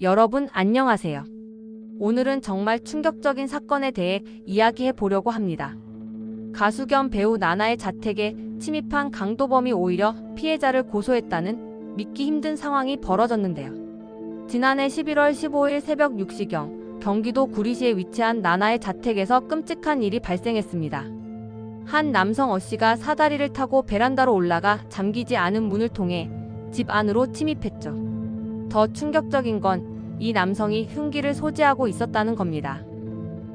여러분 안녕하세요. 오늘은 정말 충격적인 사건에 대해 이야기해 보려고 합니다. 가수 겸 배우 나나의 자택에 침입한 강도범이 오히려 피해자를 고소했다는 믿기 힘든 상황이 벌어졌는데요. 지난해 11월 15일 새벽 6시경 경기도 구리시에 위치한 나나의 자택에서 끔찍한 일이 발생했습니다. 한 남성 어씨가 사다리를 타고 베란다로 올라가 잠기지 않은 문을 통해 집 안으로 침입했죠. 더 충격적인 건 이 남성이 흉기를 소지하고 있었다는 겁니다.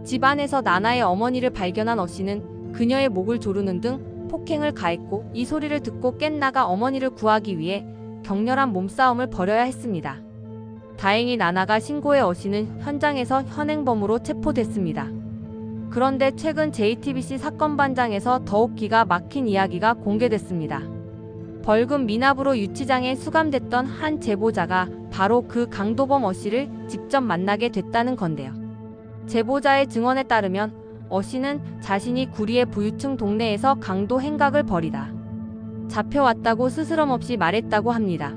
집 안에서 나나의 어머니를 발견한 어씨는 그녀의 목을 조르는 등 폭행을 가했고, 이 소리를 듣고 깬 나가 어머니를 구하기 위해 격렬한 몸싸움을 벌여야 했습니다. 다행히 나나가 신고해 어씨는 현장에서 현행범으로 체포됐습니다. 그런데 최근 JTBC 사건반장에서 더욱 기가 막힌 이야기가 공개됐습니다. 벌금 미납으로 유치장에 수감됐던 한 제보자가 바로 그 강도범 어씨를 직접 만나게 됐다는 건데요. 제보자의 증언에 따르면 어씨는 자신이 구리의 부유층 동네에서 강도 행각을 벌이다 잡혀왔다고 스스럼없이 말했다고 합니다.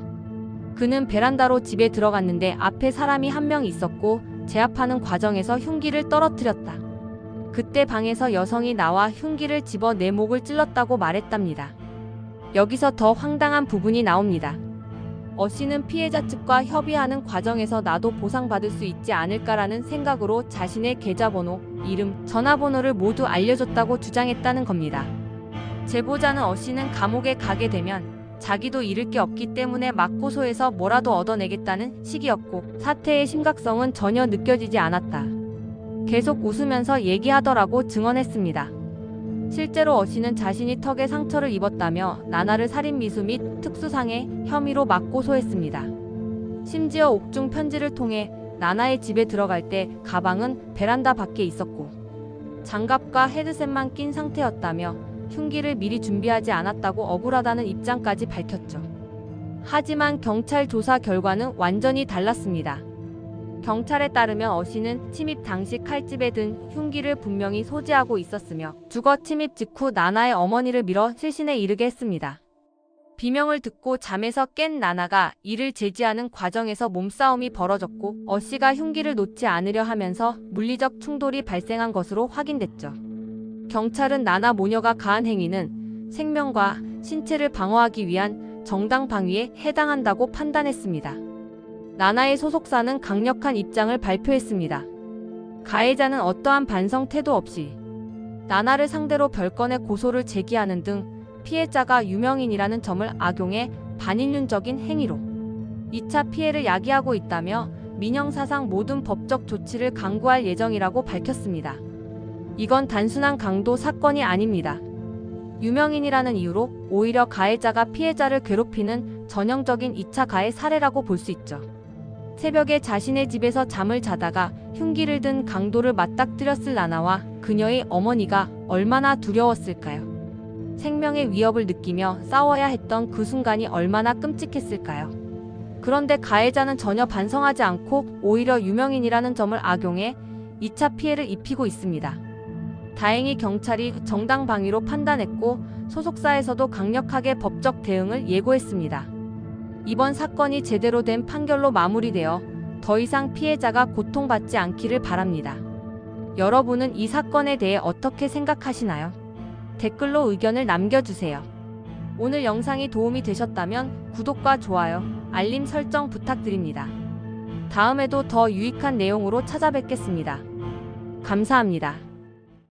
그는 베란다로 집에 들어갔는데 앞에 사람이 한 명 있었고 제압하는 과정에서 흉기를 떨어뜨렸다. 그때 방에서 여성이 나와 흉기를 집어 내 목을 찔렀다고 말했답니다. 여기서 더 황당한 부분이 나옵니다. 어씨는 피해자 측과 협의하는 과정에서 나도 보상받을 수 있지 않을까라는 생각으로 자신의 계좌번호, 이름, 전화번호를 모두 알려줬다고 주장했다는 겁니다. 제보자는 어씨는 감옥에 가게 되면 자기도 잃을 게 없기 때문에 맞고소해서 뭐라도 얻어내겠다는 식이었고, 사태의 심각성은 전혀 느껴지지 않았다. 계속 웃으면서 얘기하더라고 증언했습니다. 실제로 어씨는 자신이 턱에 상처를 입었다며 나나를 살인미수 및 특수상해 혐의로 맞고소했습니다. 심지어 옥중 편지를 통해 나나의 집에 들어갈 때 가방은 베란다 밖에 있었고 장갑과 헤드셋만 낀 상태였다며 흉기를 미리 준비하지 않았다고 억울하다는 입장까지 밝혔죠. 하지만 경찰 조사 결과는 완전히 달랐습니다. 경찰에 따르면 어씨는 침입 당시 칼집에 든 흉기를 분명히 소지하고 있었으며 주거 침입 직후 나나의 어머니를 밀어 실신에 이르게 했습니다. 비명을 듣고 잠에서 깬 나나가 이를 제지하는 과정에서 몸싸움이 벌어졌고, 어씨가 흉기를 놓지 않으려 하면서 물리적 충돌이 발생한 것으로 확인됐죠. 경찰은 나나 모녀가 가한 행위는 생명과 신체를 방어하기 위한 정당 방위에 해당한다고 판단했습니다. 나나의 소속사는 강력한 입장을 발표했습니다. 가해자는 어떠한 반성 태도 없이 나나를 상대로 별건의 고소를 제기하는 등 피해자가 유명인이라는 점을 악용해 반인륜적인 행위로 2차 피해를 야기하고 있다며 민형사상 모든 법적 조치를 강구할 예정이라고 밝혔습니다. 이건 단순한 강도 사건이 아닙니다. 유명인이라는 이유로 오히려 가해자가 피해자를 괴롭히는 전형적인 2차 가해 사례라고 볼 수 있죠. 새벽에 자신의 집에서 잠을 자다가 흉기를 든 강도를 맞닥뜨렸을 나나와 그녀의 어머니가 얼마나 두려웠을까요? 생명의 위협을 느끼며 싸워야 했던 그 순간이 얼마나 끔찍했을까요? 그런데 가해자는 전혀 반성하지 않고 오히려 유명인이라는 점을 악용해 2차 피해를 입히고 있습니다. 다행히 경찰이 정당 방위로 판단했고 소속사에서도 강력하게 법적 대응을 예고했습니다. 이번 사건이 제대로 된 판결로 마무리되어 더 이상 피해자가 고통받지 않기를 바랍니다. 여러분은 이 사건에 대해 어떻게 생각하시나요? 댓글로 의견을 남겨주세요. 오늘 영상이 도움이 되셨다면 구독과 좋아요, 알림 설정 부탁드립니다. 다음에도 더 유익한 내용으로 찾아뵙겠습니다. 감사합니다.